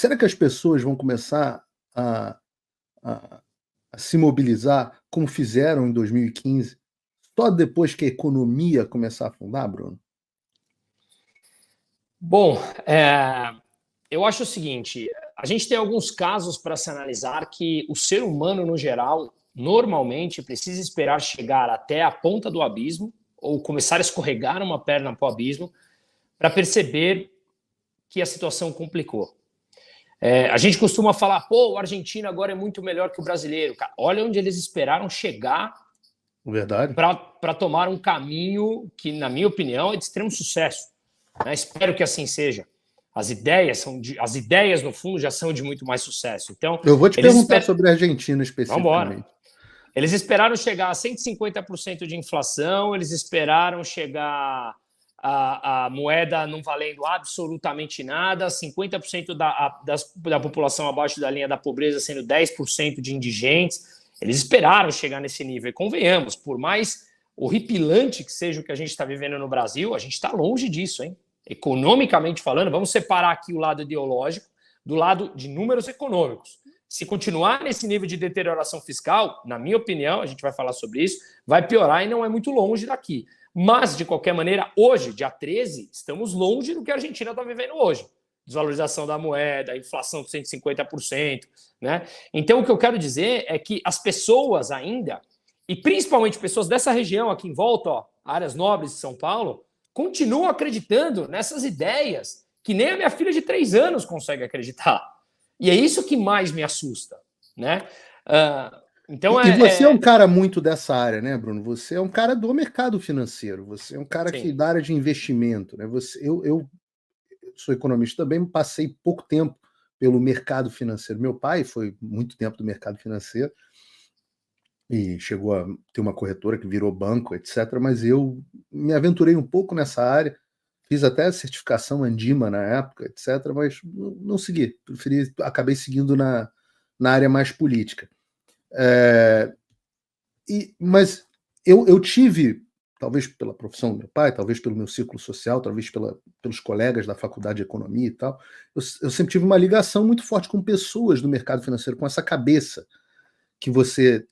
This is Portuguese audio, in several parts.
será que as pessoas vão começar a, a, a se mobilizar como fizeram em 2015, só depois que a economia começar a afundar, Bruno? Bom, eu acho o seguinte, a gente tem alguns casos para se analisar que o ser humano, no geral, normalmente precisa esperar chegar até a ponta do abismo ou começar a escorregar uma perna para o abismo para perceber que a situação complicou. A gente costuma falar, pô, o argentino agora é muito melhor que o brasileiro. Cara, olha onde eles esperaram chegar para tomar um caminho que, na minha opinião, é de extremo sucesso. Espero que assim seja. As ideias, no fundo, já são de muito mais sucesso. Então, eu vou te perguntar sobre a Argentina especificamente. Vambora. Eles esperaram chegar a 150% de inflação, eles esperaram chegar a moeda não valendo absolutamente nada, 50% da população abaixo da linha da pobreza sendo 10% de indigentes. Eles esperaram chegar nesse nível. E convenhamos, por mais horripilante que seja o que a gente está vivendo no Brasil, a gente está longe disso, hein? Economicamente falando, vamos separar aqui o lado ideológico do lado de números econômicos. Se continuar nesse nível de deterioração fiscal, na minha opinião, a gente vai falar sobre isso, vai piorar e não é muito longe daqui. Mas, de qualquer maneira, hoje, dia 13, estamos longe do que a Argentina está vivendo hoje. Desvalorização da moeda, inflação de 150%. Né? Então, o que eu quero dizer é que as pessoas ainda, e principalmente pessoas dessa região aqui em volta, ó, áreas nobres de São Paulo, continuam acreditando nessas ideias que nem a minha filha de 3 anos consegue acreditar. E é isso que mais me assusta. Né? Então e você é um cara muito dessa área, né, Bruno? Você é um cara do mercado financeiro, você é um cara que da área de investimento, né? Eu sou economista também, passei pouco tempo pelo mercado financeiro. Meu pai foi muito tempo do mercado financeiro e chegou a ter uma corretora que virou banco, etc. Mas eu me aventurei um pouco nessa área, fiz até a certificação Andima na época, etc. Mas não segui, acabei seguindo na área mais política. Mas eu tive, talvez pela profissão do meu pai, talvez pelo meu círculo social, talvez pelos colegas da faculdade de economia e tal, eu sempre tive uma ligação muito forte com pessoas do mercado financeiro, com essa cabeça que você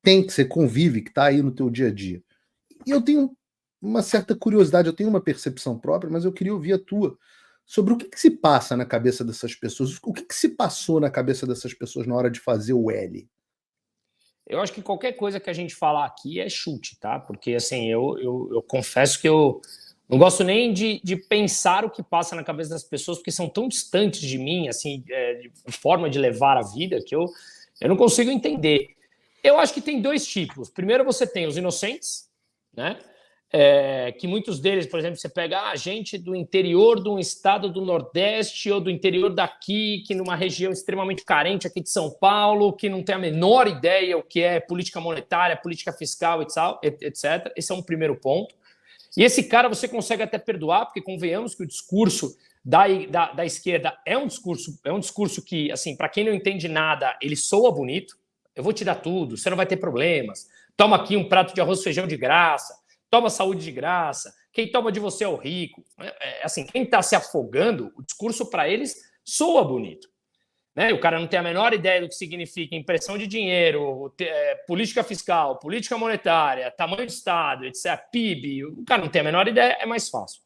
tem, que você convive, que está aí no teu dia a dia. E eu tenho uma certa curiosidade, eu tenho uma percepção própria, mas eu queria ouvir a tua sobre o que se passa na cabeça dessas pessoas, o que se passou na cabeça dessas pessoas na hora de fazer o L. Eu acho que qualquer coisa que a gente falar aqui é chute, tá? Porque, assim, eu confesso que eu não gosto nem de pensar o que passa na cabeça das pessoas, porque são tão distantes de mim, assim, de forma de levar a vida, que eu não consigo entender. Eu acho que tem 2 tipos. Primeiro, você tem os inocentes, né? Que muitos deles, por exemplo, você pega gente do interior de um estado do Nordeste ou do interior daqui, que numa região extremamente carente aqui de São Paulo, que não tem a menor ideia o que é política monetária, política fiscal, etc. Esse é um primeiro ponto. E esse cara você consegue até perdoar, porque convenhamos que o discurso da esquerda é um discurso que, assim, para quem não entende nada, ele soa bonito. Eu vou te dar tudo, você não vai ter problemas. Toma aqui um prato de arroz e feijão de graça. Toma saúde de graça, quem toma de você é o rico. Assim, quem está se afogando, o discurso para eles soa bonito. Né? O cara não tem a menor ideia do que significa impressão de dinheiro, política fiscal, política monetária, tamanho de Estado, etc., PIB. O cara não tem a menor ideia, é mais fácil.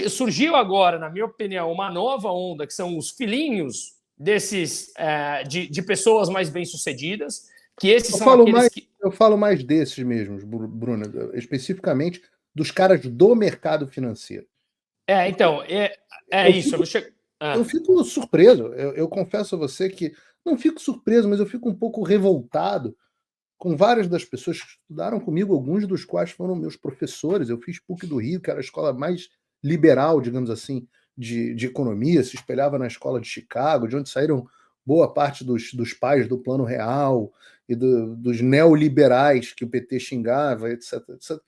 Surgiu agora, na minha opinião, uma nova onda, que são os filhinhos de pessoas mais bem-sucedidas, que esses são aqueles que... Eu falo mais desses mesmos, Bruno, especificamente dos caras do mercado financeiro. Então, isso. Eu fico surpreso, eu confesso a você que não fico surpreso, mas eu fico um pouco revoltado com várias das pessoas que estudaram comigo, alguns dos quais foram meus professores. Eu fiz PUC do Rio, que era a escola mais liberal, digamos assim, de economia, se espelhava na escola de Chicago, de onde saíram boa parte dos pais do Plano Real e dos neoliberais que o PT xingava, etc, etc.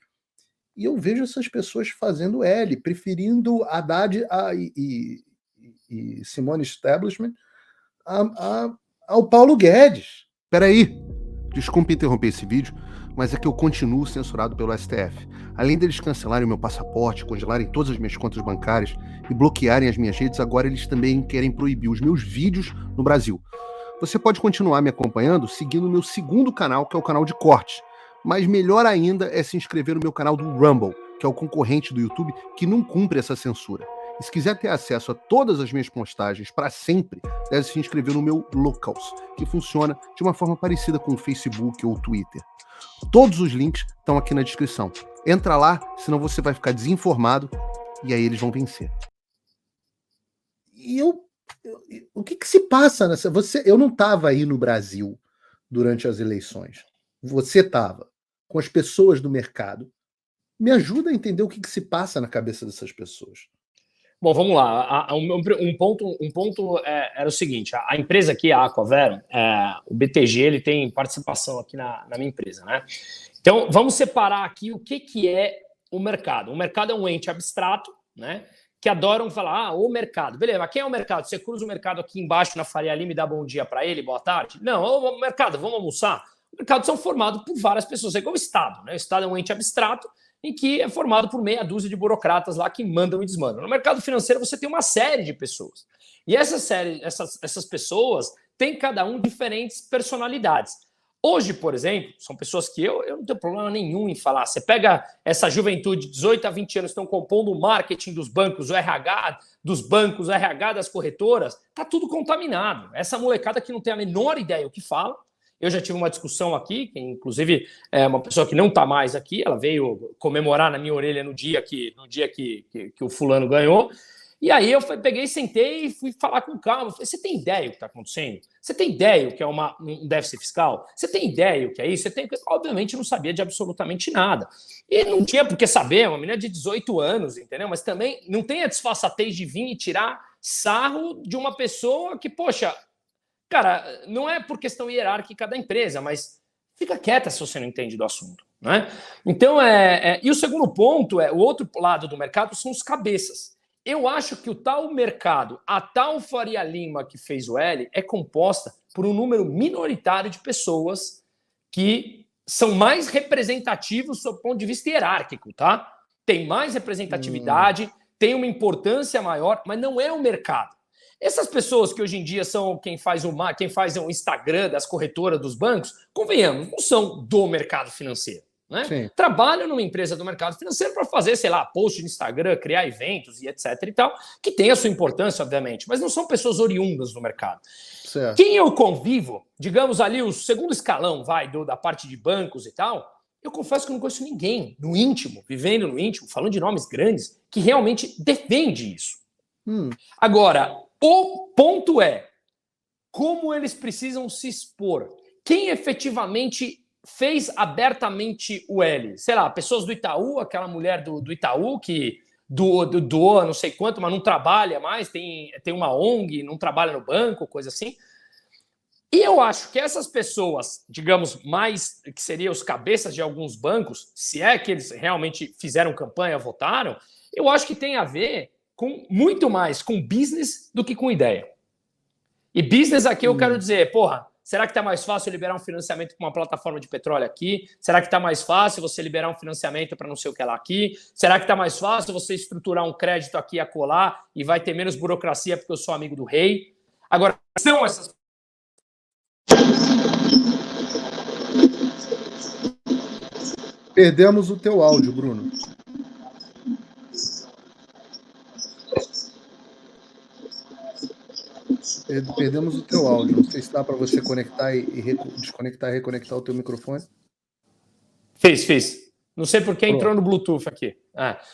E eu vejo essas pessoas fazendo L, preferindo Haddad e Simone Establishment ao Paulo Guedes. Peraí, desculpe interromper esse vídeo, mas é que eu continuo censurado pelo STF. Além deles cancelarem o meu passaporte, congelarem todas as minhas contas bancárias e bloquearem as minhas redes, agora eles também querem proibir os meus vídeos no Brasil. Você pode continuar me acompanhando seguindo o meu segundo canal, que é o canal de cortes. Mas melhor ainda é se inscrever no meu canal do Rumble, que é o concorrente do YouTube que não cumpre essa censura. E se quiser ter acesso a todas as minhas postagens para sempre, deve se inscrever no meu Locals, que funciona de uma forma parecida com o Facebook ou o Twitter. Todos os links estão aqui na descrição. Entra lá, senão você vai ficar desinformado e aí eles vão vencer. E o que se passa nessa... Eu não estava aí no Brasil durante as eleições. Você estava com as pessoas do mercado. Me ajuda a entender o que se passa na cabeça dessas pessoas. Bom, vamos lá. Um ponto era o seguinte: a empresa aqui, a Aquavero, o BTG, ele tem participação aqui na minha empresa, né? Então, vamos separar aqui o que é o mercado. O mercado é um ente abstrato, né? Que adoram falar, o mercado. Beleza, mas quem é o mercado? Você cruza o mercado aqui embaixo na Faria Lima e dá bom dia para ele, boa tarde? Não, o mercado, vamos almoçar? Os mercados são formados por várias pessoas, é igual o Estado, né? O Estado é um ente abstrato em que é formado por meia dúzia de burocratas lá que mandam e desmandam. No mercado financeiro você tem uma série de pessoas. E essas pessoas têm cada um diferentes personalidades. Hoje, por exemplo, são pessoas que eu não tenho problema nenhum em falar. Você pega essa juventude de 18 a 20 anos, estão compondo o marketing dos bancos, o RH dos bancos, o RH das corretoras, tá tudo contaminado. Essa molecada que não tem a menor ideia o que fala. Eu já tive uma discussão aqui, que inclusive é uma pessoa que não está mais aqui, ela veio comemorar na minha orelha no dia que o fulano ganhou. E aí eu peguei, sentei e fui falar com calma. Falei, você tem ideia do que está acontecendo? Você tem ideia o que é um déficit fiscal? Você tem ideia o que é isso? Obviamente não sabia de absolutamente nada. E não tinha por que saber, uma menina de 18 anos, entendeu? Mas também não tem a disfarçatez de vir e tirar sarro de uma pessoa que, poxa, cara, não é por questão hierárquica da empresa, mas fica quieta se você não entende do assunto, né? Então, e o segundo ponto o outro lado do mercado são os cabeças. Eu acho que o tal mercado, a tal Faria Lima que fez o L, é composta por um número minoritário de pessoas que são mais representativos do ponto de vista hierárquico, tá? Tem mais representatividade, tem uma importância maior, mas não é o mercado. Essas pessoas que hoje em dia são quem faz o Instagram das corretoras dos bancos, convenhamos, não são do mercado financeiro. Né? Trabalham numa empresa do mercado financeiro para fazer, sei lá, post no Instagram, criar eventos e etc e tal, que tem a sua importância, obviamente, mas não são pessoas oriundas do mercado. Certo. Quem eu convivo, digamos ali, o segundo escalão, da parte de bancos e tal, eu confesso que eu não conheço ninguém no íntimo, vivendo no íntimo, falando de nomes grandes, que realmente defende isso. Agora, o ponto é como eles precisam se expor. Quem efetivamente fez abertamente o L? Sei lá, pessoas do Itaú, aquela mulher do Itaú que doou não sei quanto, mas não trabalha mais, tem uma ONG, não trabalha no banco, coisa assim. E eu acho que essas pessoas, digamos, mais que seriam os cabeças de alguns bancos, se é que eles realmente fizeram campanha, votaram, eu acho que tem a ver com muito mais com business do que com ideia. E business aqui eu quero dizer, porra, será que está mais fácil liberar um financiamento com uma plataforma de petróleo aqui? Será que está mais fácil você liberar um financiamento para não sei o que lá aqui? Será que está mais fácil você estruturar um crédito aqui a colar e vai ter menos burocracia porque eu sou amigo do rei? Agora, são essas... Perdemos o teu áudio, Bruno. Perdemos o teu áudio. Não sei se dá para você conectar e desconectar e reconectar o teu microfone. Fiz. Não sei por que entrou no Bluetooth aqui.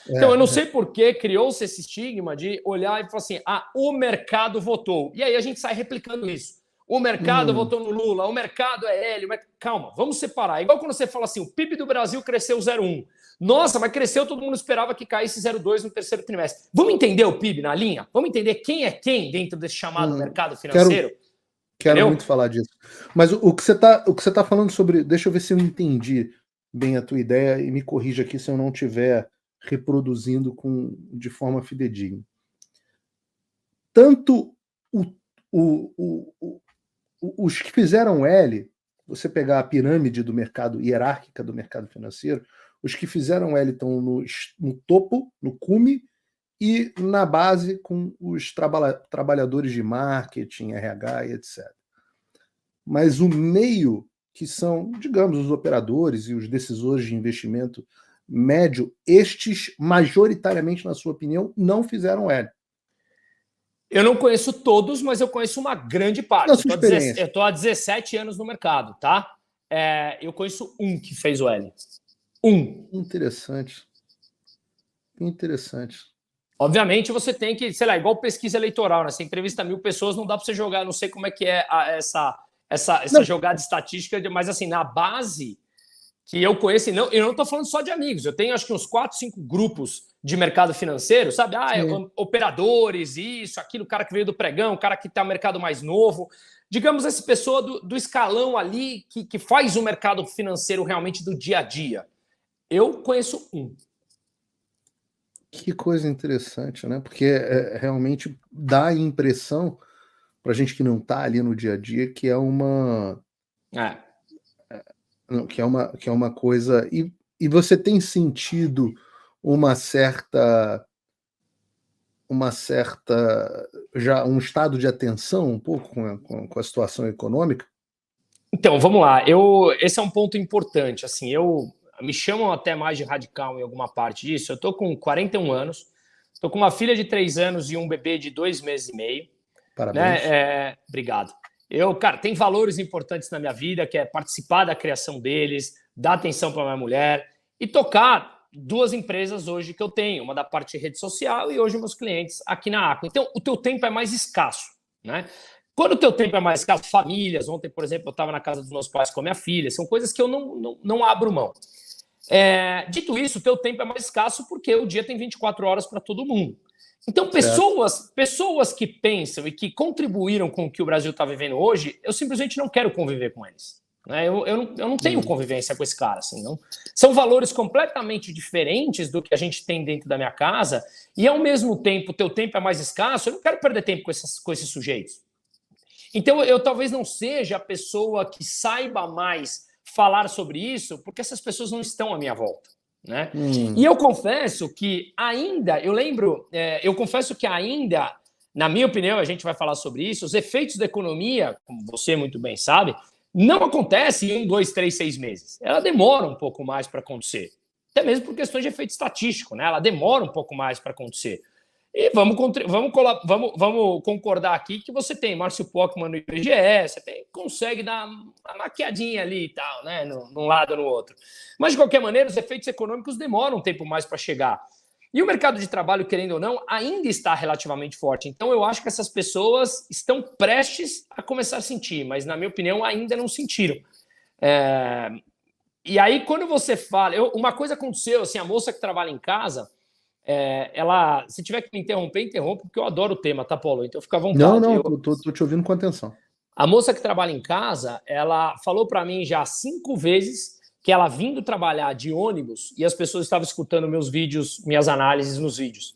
Então, eu não sei por que criou-se esse estigma de olhar e falar assim, o mercado votou. E aí a gente sai replicando isso. O mercado votou no Lula, o mercado é ele. Calma, vamos separar. Igual quando você fala assim, o PIB do Brasil cresceu 0,1. Nossa, mas cresceu, todo mundo esperava que caísse 0,2 no terceiro trimestre. Vamos entender o PIB na linha? Vamos entender quem é quem dentro desse chamado mercado financeiro? Quero muito falar disso. Mas o que você tá falando sobre... Deixa eu ver se eu entendi bem a tua ideia e me corrija aqui se eu não estiver reproduzindo de forma fidedigna. Tanto os que fizeram L você pegar a pirâmide do mercado, hierárquica do mercado financeiro, os que fizeram L estão no topo, no cume, e na base com os trabalhadores de marketing, RH e etc. Mas o meio, que são, digamos, os operadores e os decisores de investimento médio, estes, majoritariamente, na sua opinião, não fizeram L. Eu não conheço todos, mas eu conheço uma grande parte. Na sua experiência. Eu estou há 17 anos no mercado, tá? Eu conheço um que fez o L. Um. Interessante. Interessante. Obviamente você tem que, sei lá, igual pesquisa eleitoral, né? Você entrevista 1.000 pessoas, não dá para você jogar, não sei como é que é essa jogada estatística, mas assim, na base que eu conheço, e eu não estou falando só de amigos, eu tenho acho que uns 4, 5 grupos de mercado financeiro, sabe? Operadores, isso, aquilo, o cara que veio do pregão, o cara que está no mercado mais novo. Digamos, essa pessoa do escalão ali que faz o mercado financeiro realmente do dia a dia. Eu conheço um. Que coisa interessante, né? Porque realmente dá a impressão, para gente que não está ali no dia a dia, que é uma. Que é uma coisa. E você tem sentido uma certa. Já um estado de atenção um pouco com a situação econômica? Então, vamos lá. Esse é um ponto importante. Assim, me chamam até mais de radical em alguma parte disso. Eu estou com 41 anos, estou com uma filha de 3 anos e um bebê de 2 meses e meio. Parabéns. Né? Obrigado. Cara, tem valores importantes na minha vida, que é participar da criação deles, dar atenção para minha mulher e tocar 2 empresas hoje que eu tenho, uma da parte de rede social e hoje meus clientes aqui na Aqua. Então, o teu tempo é mais escasso, né? Quando o teu tempo é mais escasso, famílias, ontem, por exemplo, eu estava na casa dos meus pais com a minha filha, são coisas que eu não abro mão. Dito isso, o teu tempo é mais escasso porque o dia tem 24 horas para todo mundo. Então, pessoas que pensam e que contribuíram com o que o Brasil está vivendo hoje, eu simplesmente não quero conviver com eles. Né? Eu não tenho convivência com esse cara. Assim, não. São valores completamente diferentes do que a gente tem dentro da minha casa e, ao mesmo tempo, o teu tempo é mais escasso, eu não quero perder tempo com esses sujeitos. Então, eu talvez não seja a pessoa que saiba mais falar sobre isso, porque essas pessoas não estão à minha volta. Né? E eu confesso que ainda, eu confesso que ainda, na minha opinião, a gente vai falar sobre isso, os efeitos da economia, como você muito bem sabe, não acontecem em 1, 2, 3, 6 meses. Ela demora um pouco mais para acontecer. Até mesmo por questões de efeito estatístico, né? Ela demora um pouco mais para acontecer. E vamos concordar aqui que você tem Márcio Pockmann no IBGE, você consegue dar uma maquiadinha ali e tal, né? Num lado ou no outro. Mas, de qualquer maneira, os efeitos econômicos demoram um tempo mais para chegar. E o mercado de trabalho, querendo ou não, ainda está relativamente forte. Então, eu acho que essas pessoas estão prestes a começar a sentir, mas, na minha opinião, ainda não sentiram. E aí, quando você fala... uma coisa aconteceu, assim, a moça que trabalha em casa... se tiver que me interromper, interrompa, porque eu adoro o tema, tá, Paulo? Então fica à vontade. Não, tô te ouvindo com atenção. A moça que trabalha em casa, ela falou para mim já 5 vezes que ela vindo trabalhar de ônibus e as pessoas estavam escutando meus vídeos, minhas análises nos vídeos.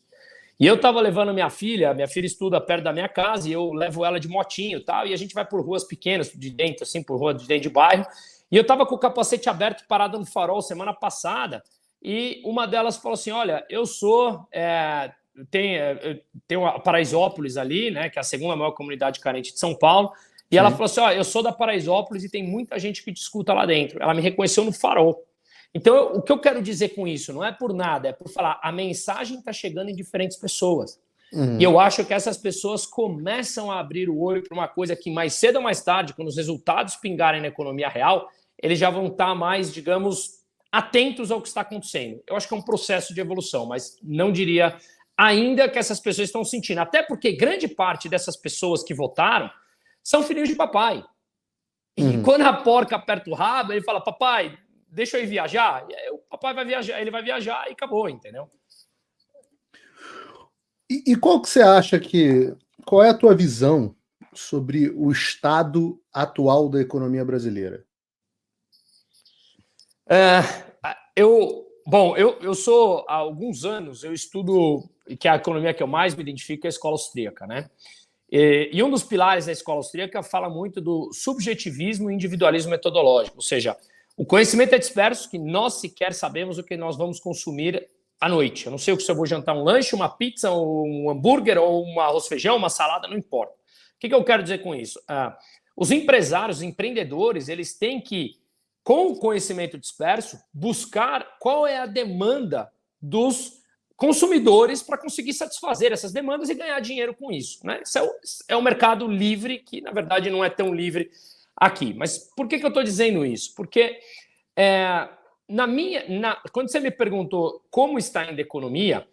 E eu estava levando minha filha estuda perto da minha casa e eu levo ela de motinho e tal, e a gente vai por ruas pequenas, de dentro, assim, por rua de dentro de bairro. E eu estava com o capacete aberto, parado no farol semana passada, e uma delas falou assim: olha, eu sou. Tem a Paraisópolis ali, né, que é a segunda maior comunidade carente de São Paulo. E ela falou assim: ó, eu sou da Paraisópolis e tem muita gente que te escuta lá dentro. Ela me reconheceu no farol. Então, o que eu quero dizer com isso não é por nada, é por falar, a mensagem está chegando em diferentes pessoas. E eu acho que essas pessoas começam a abrir o olho para uma coisa que mais cedo ou mais tarde, quando os resultados pingarem na economia real, eles já vão estar mais, digamos, atentos ao que está acontecendo. Eu acho que é um processo de evolução, mas não diria ainda que essas pessoas estão sentindo. Até porque grande parte dessas pessoas que votaram são filhinhos de papai. E quando a porca aperta o rabo, ele fala: papai, deixa eu ir viajar. E aí o papai vai viajar, ele vai viajar e acabou, entendeu? E qual que você acha qual é a tua visão sobre o estado atual da economia brasileira? Eu sou, há alguns anos, eu estudo, que a economia que eu mais me identifico é a escola austríaca, né? E um dos pilares da escola austríaca fala muito do subjetivismo e individualismo metodológico, ou seja, o conhecimento é disperso, que nós sequer sabemos o que nós vamos consumir à noite. Eu não sei o que se eu vou jantar, um lanche, uma pizza, um hambúrguer, ou um arroz feijão, uma salada, não importa. O que eu quero dizer com isso? Os empresários, os empreendedores, eles têm que, com o conhecimento disperso, buscar qual é a demanda dos consumidores para conseguir satisfazer essas demandas e ganhar dinheiro com isso. Né? Isso é o mercado livre, que na verdade não é tão livre aqui. Mas por que eu estou dizendo isso? Porque quando você me perguntou como está indo a economia,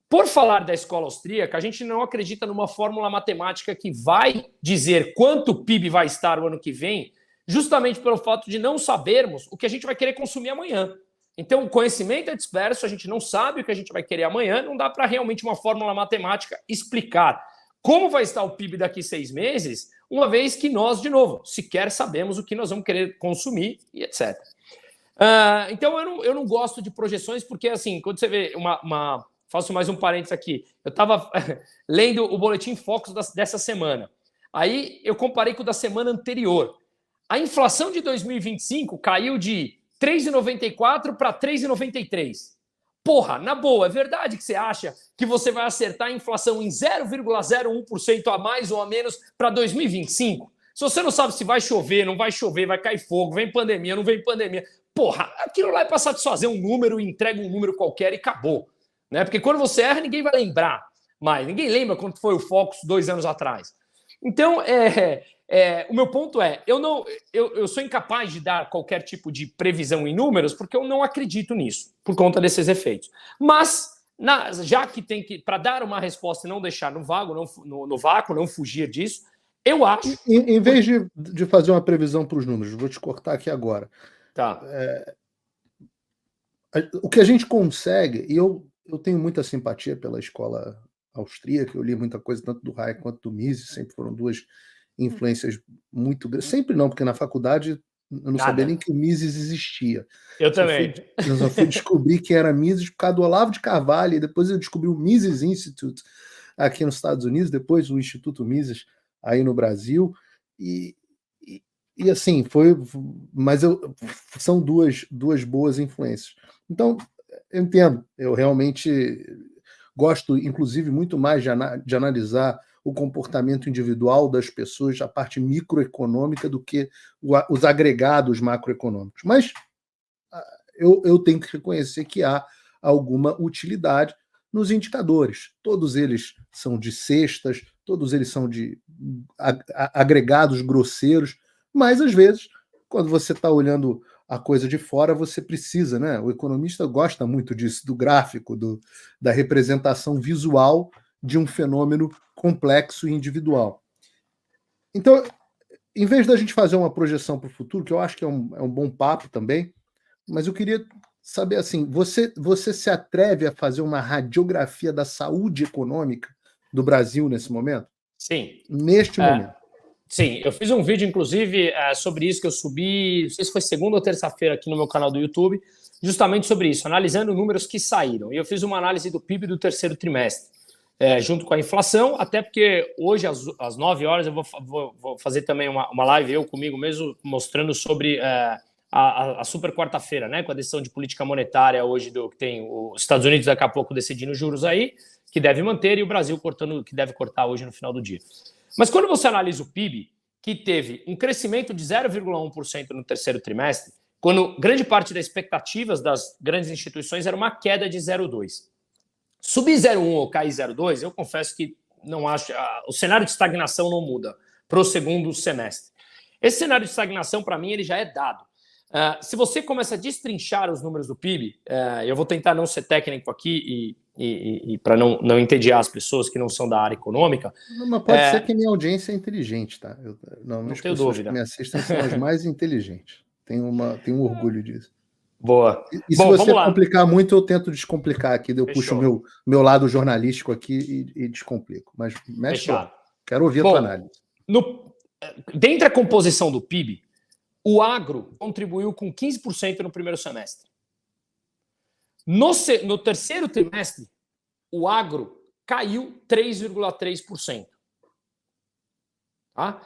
por falar da escola austríaca, a gente não acredita numa fórmula matemática que vai dizer quanto o PIB vai estar o ano que vem, justamente pelo fato de não sabermos o que a gente vai querer consumir amanhã. Então, o conhecimento é disperso, a gente não sabe o que a gente vai querer amanhã, não dá para realmente uma fórmula matemática explicar como vai estar o PIB daqui 6 meses, uma vez que nós, de novo, sequer sabemos o que nós vamos querer consumir e etc. Então, eu não gosto de projeções, porque, assim, quando você vê faço mais um parênteses aqui. Eu estava lendo o Boletim Focus dessa semana. Aí eu comparei com o da semana anterior. A inflação de 2025 caiu de 3,94 para 3,93. Porra, na boa, é verdade que você acha que você vai acertar a inflação em 0,01% a mais ou a menos para 2025? Se você não sabe se vai chover, não vai chover, vai cair fogo, vem pandemia, não vem pandemia. Porra, aquilo lá é para satisfazer um número, entrega um número qualquer e acabou. Né? Porque quando você erra, ninguém vai lembrar mais. Ninguém lembra quando foi o Focus 2 anos atrás. Então, o meu ponto é, eu sou incapaz de dar qualquer tipo de previsão em números porque eu não acredito nisso, por conta desses efeitos. Mas, já que tem que, para dar uma resposta e não deixar no vácuo, não fugir disso, eu acho... Em vez de fazer uma previsão para os números, vou te cortar aqui agora. Tá. O que a gente consegue, e eu tenho muita simpatia pela escola austríaca, eu li muita coisa tanto do Hayek quanto do Mises, sempre foram duas influências muito grandes. Sempre não, porque na faculdade eu não sabia nem que o Mises existia. Eu também. Eu só fui descobrir que era Mises por causa do Olavo de Carvalho, e depois eu descobri o Mises Institute aqui nos Estados Unidos, depois o Instituto Mises aí no Brasil, e assim, mas são duas boas influências. Então, eu entendo, eu realmente gosto, inclusive, muito mais de analisar o comportamento individual das pessoas, a parte microeconômica, do que os agregados macroeconômicos. Mas eu tenho que reconhecer que há alguma utilidade nos indicadores. Todos eles são de cestas, todos eles são de agregados grosseiros, mas, às vezes, quando você está olhando a coisa de fora, você precisa, né? O economista gosta muito disso, do gráfico, da representação visual de um fenômeno complexo e individual. Então, em vez da gente fazer uma projeção para o futuro, que eu acho que é um bom papo também, mas eu queria saber, assim, você se atreve a fazer uma radiografia da saúde econômica do Brasil nesse momento? Sim. Neste momento. Sim, eu fiz um vídeo, inclusive, sobre isso que eu subi, não sei se foi segunda ou terça-feira aqui no meu canal do YouTube, justamente sobre isso, analisando números que saíram. E eu fiz uma análise do PIB do terceiro trimestre, junto com a inflação, até porque hoje, às 9 horas, eu vou fazer também uma live, eu comigo mesmo, mostrando sobre a super quarta-feira, né, com a decisão de política monetária hoje, que tem os Estados Unidos daqui a pouco decidindo juros aí, que deve manter, e o Brasil que deve cortar hoje no final do dia. Mas quando você analisa o PIB, que teve um crescimento de 0,1% no terceiro trimestre, quando grande parte das expectativas das grandes instituições era uma queda de 0,2%. Subir 0,1% ou cair 0,2%, eu confesso que não acho... O cenário de estagnação não muda para o segundo semestre. Esse cenário de estagnação, para mim, ele já é dado. Se você começa a destrinchar os números do PIB, eu vou tentar não ser técnico aqui e para não entediar as pessoas que não são da área econômica. Mas pode ser que a minha audiência é inteligente, tá? Não tenho dúvida. Que me assistem são as mais inteligentes. Tenho um orgulho disso. Boa. E se você complicar muito, eu tento descomplicar aqui. Eu puxo o meu lado jornalístico aqui e descomplico. Mas mexe lá. Quero ouvir a tua análise. Dentre a composição do PIB, o agro contribuiu com 15% no primeiro semestre. No terceiro trimestre, o agro caiu 3,3%. Tá?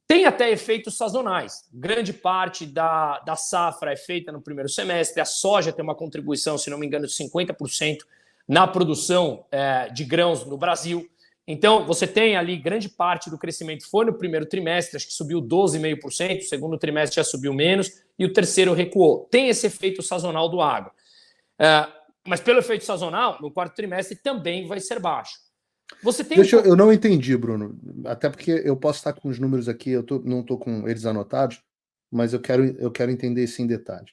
Tem até efeitos sazonais. Grande parte da safra é feita no primeiro semestre. A soja tem uma contribuição, se não me engano, de 50% na produção de grãos no Brasil. Então, você tem ali grande parte do crescimento foi no primeiro trimestre, acho que subiu 12,5%, o segundo trimestre já subiu menos, e o terceiro recuou. Tem esse efeito sazonal do agro. Mas pelo efeito sazonal, no quarto trimestre também vai ser baixo. Você tem eu não entendi, Bruno, até porque eu posso estar com os números aqui, não estou com eles anotados, mas eu quero entender isso em detalhe.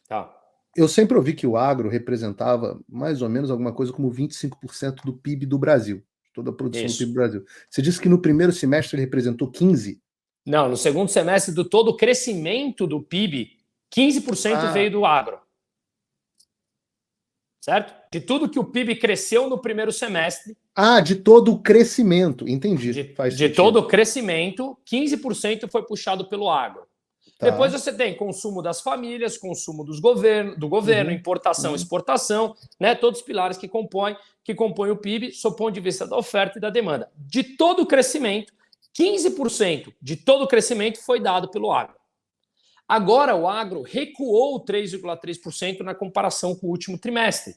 Tá. Eu sempre ouvi que o agro representava mais ou menos alguma coisa como 25% do PIB do Brasil, toda a produção do PIB do Brasil. Você disse que no primeiro semestre ele representou 15%? Não, no segundo semestre, do todo o crescimento do PIB, 15% veio do agro. Certo? De tudo que o PIB cresceu no primeiro semestre. De todo o crescimento, entendi. De todo o crescimento, 15% foi puxado pelo agro. Tá. Depois você tem consumo das famílias, consumo do governo, importação, exportação, né? Todos os pilares que compõem o PIB, sob o ponto de vista da oferta e da demanda. De todo o crescimento, 15% de todo o crescimento foi dado pelo agro. Agora o agro recuou 3,3% na comparação com o último trimestre.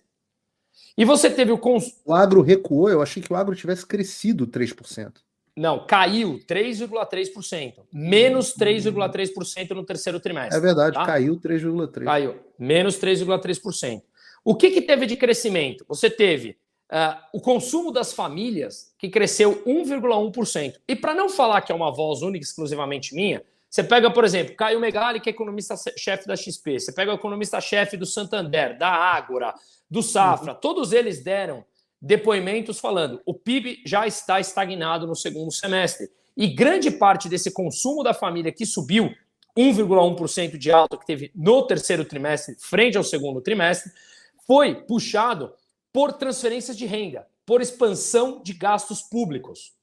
E você teve o agro recuou? Eu achei que o agro tivesse crescido 3%. Não, caiu 3,3%. Menos 3,3% no terceiro trimestre. É verdade, tá? Caiu 3,3%. Caiu, menos 3,3%. O que teve de crescimento? Você teve o consumo das famílias, que cresceu 1,1%. E para não falar que é uma voz única exclusivamente minha, você pega, por exemplo, Caio Megali, que é economista-chefe da XP, você pega o economista-chefe do Santander, da Ágora, do Safra, todos eles deram depoimentos falando o PIB já está estagnado no segundo semestre. E grande parte desse consumo da família que subiu 1,1% de alta que teve no terceiro trimestre frente ao segundo trimestre foi puxado por transferências de renda, por expansão de gastos públicos.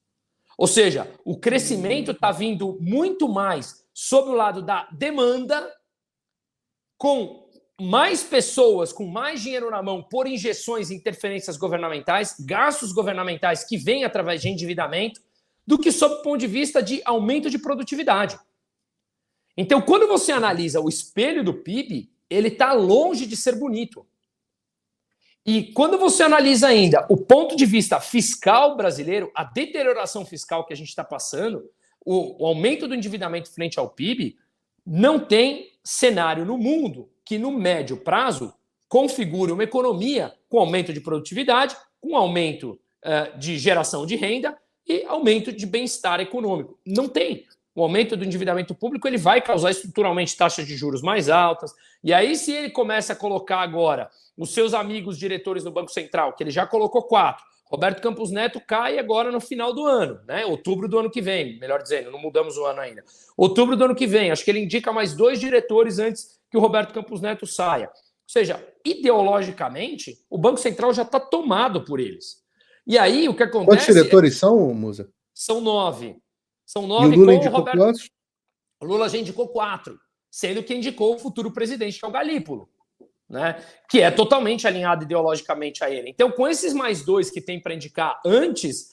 Ou seja, o crescimento está vindo muito mais sob o lado da demanda, com mais pessoas, com mais dinheiro na mão, por injeções e interferências governamentais, gastos governamentais que vêm através de endividamento, do que sob o ponto de vista de aumento de produtividade. Então, quando você analisa o espelho do PIB, ele está longe de ser bonito. E quando você analisa ainda o ponto de vista fiscal brasileiro, a deterioração fiscal que a gente está passando, o aumento do endividamento frente ao PIB, não tem cenário no mundo que no médio prazo configure uma economia com aumento de produtividade, com aumento de geração de renda e aumento de bem-estar econômico. Não tem. O aumento do endividamento público ele vai causar estruturalmente taxas de juros mais altas. E aí, se ele começa a colocar agora os seus amigos diretores do Banco Central, que ele já colocou 4, Roberto Campos Neto cai agora no final do ano, né? Outubro do ano que vem, melhor dizendo, não mudamos o ano ainda. Outubro do ano que vem, acho que ele indica mais 2 diretores antes que o Roberto Campos Neto saia. Ou seja, ideologicamente, o Banco Central já está tomado por eles. E aí, o que acontece... Quantos diretores são, Musa? São 9. São 9 e o Lula indicou Roberto... quantos? O Lula já indicou 4, sendo que indicou o futuro presidente, que é o Galípolo, né? Que é totalmente alinhado ideologicamente a ele. Então, com esses mais 2 que tem para indicar antes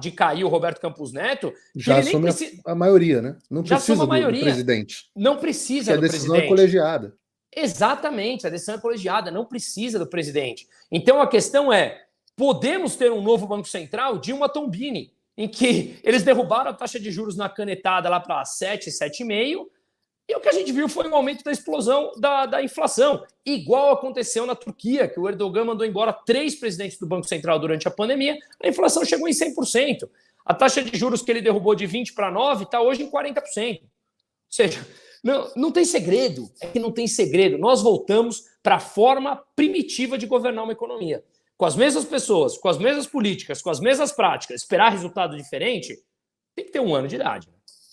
de cair o Roberto Campos Neto... Já assume a maioria, né? Não precisa do presidente. Não precisa do presidente. A decisão é colegiada. Exatamente, a decisão é colegiada, não precisa do presidente. Então, a questão é, podemos ter um novo Banco Central, Dilma Tombini, em que eles derrubaram a taxa de juros na canetada lá para 7, 7,5%, e o que a gente viu foi um aumento da explosão da inflação, igual aconteceu na Turquia, que o Erdogan mandou embora 3 presidentes do Banco Central durante a pandemia, a inflação chegou em 100%. A taxa de juros que ele derrubou de 20 para 9 está hoje em 40%. Ou seja, não tem segredo, é que não tem segredo. Nós voltamos para a forma primitiva de governar uma economia. Com as mesmas pessoas, com as mesmas políticas, com as mesmas práticas, esperar resultado diferente, tem que ter 1 ano de idade.